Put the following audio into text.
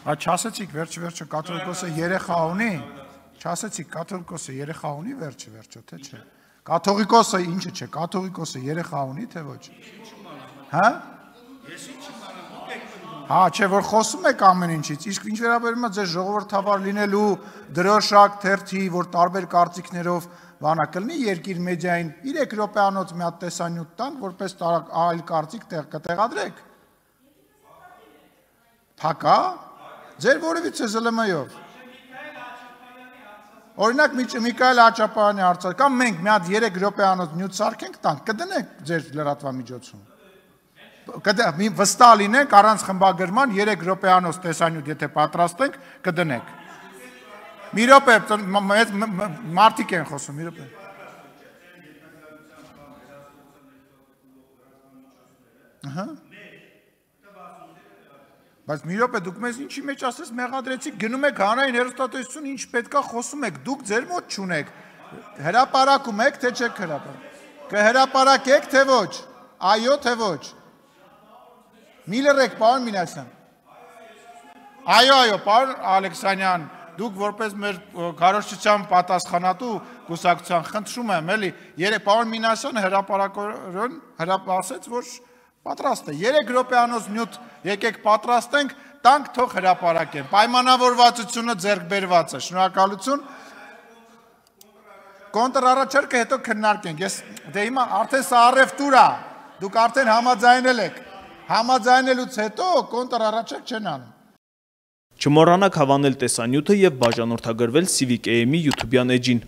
Չասեցիք վերջ-վերջը կաթողիկոսը երեխա ունի, չասեցիք կաթողիկոսը երեխա ունի վերջ-վերջը, թե չէ։ Կաթողիկոսը ինչը չէ, կաթողիկոսը երեխա ունի, թե ոչ։ Հա? Հա, չէ, որ խոսում եք ամեն ինչից, իսկ ինչ վերաբերում է ձեզ ժողովրդավար լինելու դրոշակ, թերթի, որ տարբեր կարծիքներով բանա կլինի երկիր մեդիային 3 րոպեանոց մի հատ տեսանյութ տանք, որպես այլ կարծիք կտեղադրեք։ Թակա։ Ձեր որևիցե ԶԼՄ-ով։ Օրինակ Միքայել Հաճապարյանի հարցը, կամ մենք մի հատ 3 րոպեանոց նյութ սարքենք տանք, կդնեք ձեր լրատվամիջոցում։ Վստահ լինենք առանց խմբագրման 3 րոպեանոց տեսանյութ եթե պատրաստենք, կդնենք։ Մի րոպե, մարդիկ են խոսում, մի րոպե։ Ահա։ Բայց մի րոպե դուք մեզ ինչի մեջ ասես մեղադրեցիք, գնում եք հանրային հեռուստատեսություն, ինչ պետքա խոսում եք, դուք ձեր մոտ չունեք։ Հրապարակում եք, թե չեք հրապարակում։ Կհրապարակեք, թե ոչ։ Այո, թե ոչ։ Մի լռեք, պարոն Մինասյան։ Այո, պարոն Ալեքսանյան, դուք որպես մեր քարոզչության պատասխանատու կուսակցության խնդրում եմ, էլի, պարոն Մինասյանը հրապարակորեն ասեց, որ պատրաստ է։ 3 րոպեանոց նյութ եկեք պատրաստենք, տանք թող հրապարակեն։ Պայմանավորվածությունը ձեռք բերված է։ Շնորհակալություն։ Կոնտրառաջարկը հետո քննարկենք։ Ես դե հիմա արդեն սա առևտուր է։ Դուք արդեն համաձայնել եք։ Համաձայնելուց հետո կոնտրառաջարկ չեն անում։ Չմոռանաք հավանել տեսանյութը և բաժանորդագրվել Civic AM-ի YouTube-յան էջին։